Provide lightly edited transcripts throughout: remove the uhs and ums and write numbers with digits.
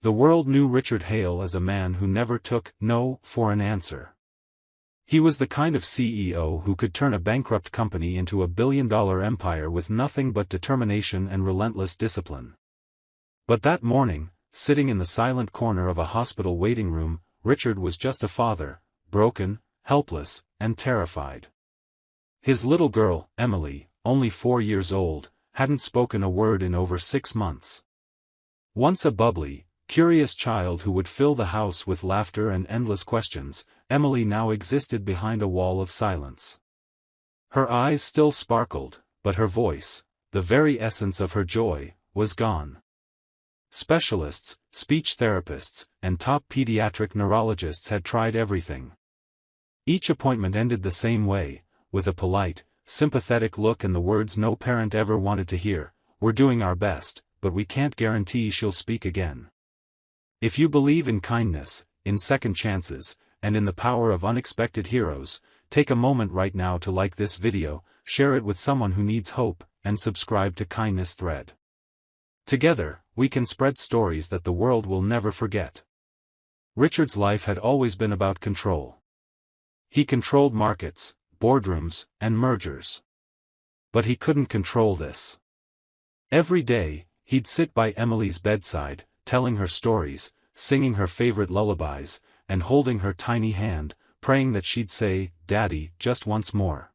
The world knew Richard Hale as a man who never took no for an answer. He was the kind of CEO who could turn a bankrupt company into a billion-dollar empire with nothing but determination and relentless discipline. But that morning, sitting in the silent corner of a hospital waiting room, Richard was just a father, broken, helpless, and terrified. His little girl, Emily, only 4 years old, hadn't spoken a word in over 6 months. Once a bubbly, curious child who would fill the house with laughter and endless questions, Emily now existed behind a wall of silence. Her eyes still sparkled, but her voice, the very essence of her joy, was gone. Specialists, speech therapists, and top pediatric neurologists had tried everything. Each appointment ended the same way, with a polite, sympathetic look and the words no parent ever wanted to hear: "We're doing our best, but we can't guarantee she'll speak again." If you believe in kindness, in second chances, and in the power of unexpected heroes, take a moment right now to like this video, share it with someone who needs hope, and subscribe to Kindness Thread. Together, we can spread stories that the world will never forget. Richard's life had always been about control. He controlled markets, boardrooms, and mergers. But he couldn't control this. Every day, he'd sit by Emily's bedside, telling her stories, singing her favorite lullabies, and holding her tiny hand, praying that she'd say, "Daddy," just once more.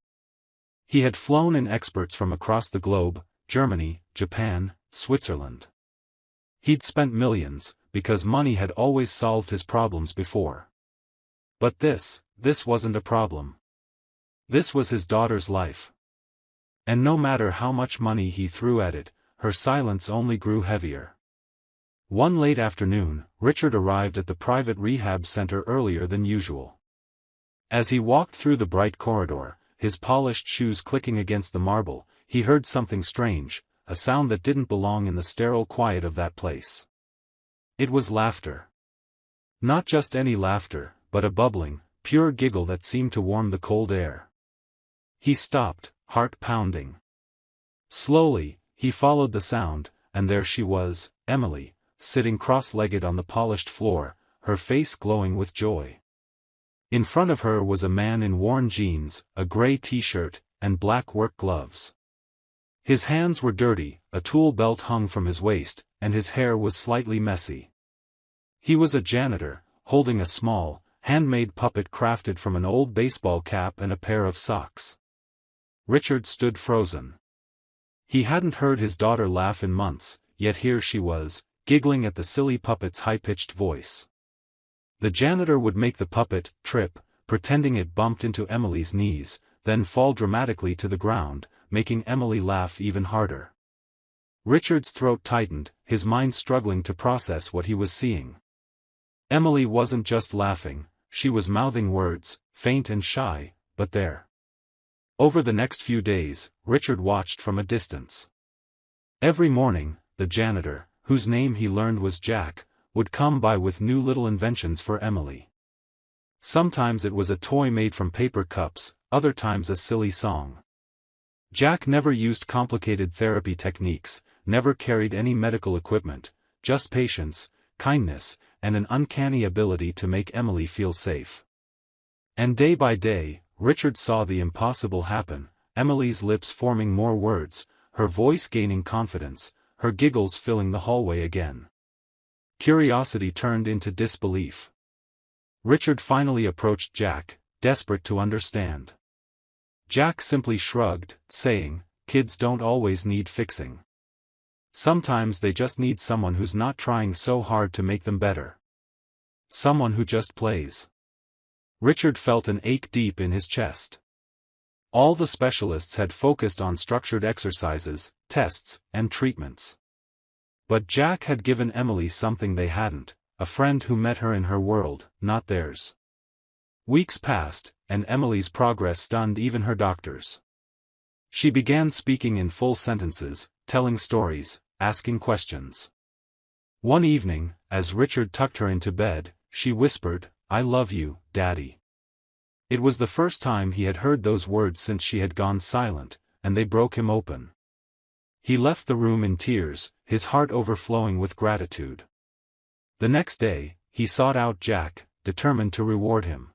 He had flown in experts from across the globe: Germany, Japan, Switzerland. He'd spent millions, because money had always solved his problems before. But this wasn't a problem. This was his daughter's life. And no matter how much money he threw at it, her silence only grew heavier. One late afternoon, Richard arrived at the private rehab center earlier than usual. As he walked through the bright corridor, his polished shoes clicking against the marble, he heard something strange, a sound that didn't belong in the sterile quiet of that place. It was laughter. Not just any laughter, but a bubbling, pure giggle that seemed to warm the cold air. He stopped, heart pounding. Slowly, he followed the sound, and there she was, Emily, sitting cross-legged on the polished floor, her face glowing with joy. In front of her was a man in worn jeans, a gray t-shirt, and black work gloves. His hands were dirty, a tool belt hung from his waist, and his hair was slightly messy. He was a janitor, holding a small, handmade puppet crafted from an old baseball cap and a pair of socks. Richard stood frozen. He hadn't heard his daughter laugh in months, yet here she was, giggling at the silly puppet's high-pitched voice. The janitor would make the puppet trip, pretending it bumped into Emily's knees, then fall dramatically to the ground, making Emily laugh even harder. Richard's throat tightened, his mind struggling to process what he was seeing. Emily wasn't just laughing, she was mouthing words, faint and shy, but there. Over the next few days, Richard watched from a distance. Every morning, the janitor, whose name he learned was Jack, would come by with new little inventions for Emily. Sometimes it was a toy made from paper cups, other times a silly song. Jack never used complicated therapy techniques, never carried any medical equipment, just patience, kindness, and an uncanny ability to make Emily feel safe. And day by day, Richard saw the impossible happen, Emily's lips forming more words, her voice gaining confidence, her giggles filling the hallway again. Curiosity turned into disbelief. Richard finally approached Jack, desperate to understand. Jack simply shrugged, saying, "Kids don't always need fixing. Sometimes they just need someone who's not trying so hard to make them better. Someone who just plays." Richard felt an ache deep in his chest. All the specialists had focused on structured exercises, tests, and treatments. But Jack had given Emily something they hadn't, a friend who met her in her world, not theirs. Weeks passed, and Emily's progress stunned even her doctors. She began speaking in full sentences, telling stories, asking questions. One evening, as Richard tucked her into bed, she whispered, "I love you, Daddy." It was the first time he had heard those words since she had gone silent, and they broke him open. He left the room in tears, his heart overflowing with gratitude. The next day, he sought out Jack, determined to reward him.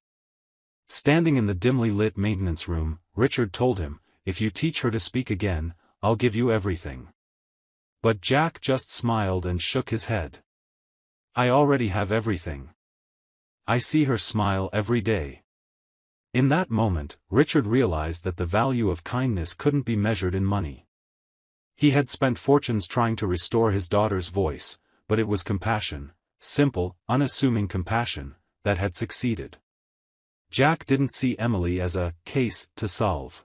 Standing in the dimly lit maintenance room, Richard told him, "If you teach her to speak again, I'll give you everything." But Jack just smiled and shook his head. "I already have everything. I see her smile every day." In that moment, Richard realized that the value of kindness couldn't be measured in money. He had spent fortunes trying to restore his daughter's voice, but it was compassion, simple, unassuming compassion, that had succeeded. Jack didn't see Emily as a case to solve.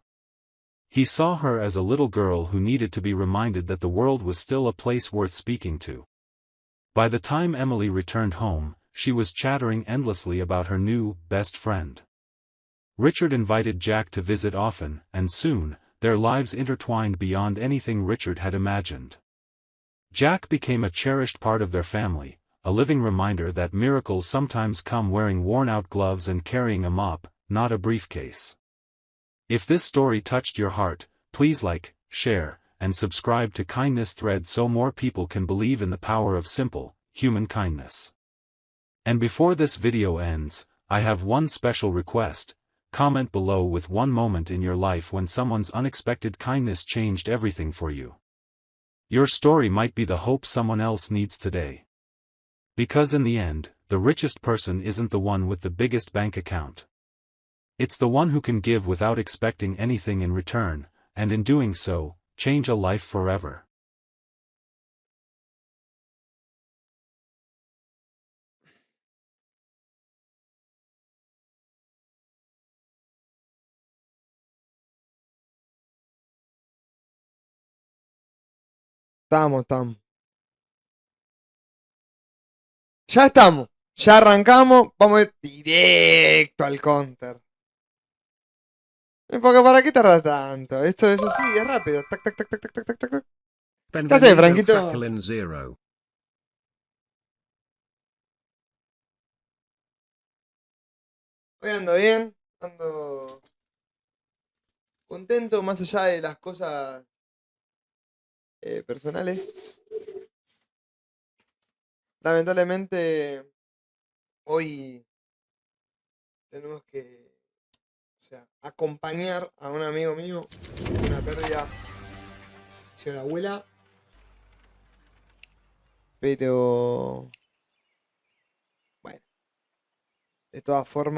He saw her as a little girl who needed to be reminded that the world was still a place worth speaking to. By the time Emily returned home, she was chattering endlessly about her new best friend. Richard invited Jack to visit often, and soon, their lives intertwined beyond anything Richard had imagined. Jack became a cherished part of their family, a living reminder that miracles sometimes come wearing worn-out gloves and carrying a mop, not a briefcase. If this story touched your heart, please like, share, and subscribe to Kindness Thread so more people can believe in the power of simple, human kindness. And before this video ends, I have one special request: comment below with one moment in your life when someone's unexpected kindness changed everything for you. Your story might be the hope someone else needs today. Because in the end, the richest person isn't the one with the biggest bank account. It's the one who can give without expecting anything in return, and in doing so, change a life forever. Estamos. Ya estamos. Ya arrancamos. Vamos a ir directo al counter. Porque ¿para qué tarda tanto? Esto es así, es rápido. Tac, tac, tac, tac, tac, tac, tac, tac. ¿Qué haces, Franquito? Hoy ando bien. Ando contento más allá de las cosas personales. Lamentablemente, hoy tenemos que, acompañar a un amigo mío. Sufrió una pérdida hacia la abuela. Pero, bueno, de todas formas.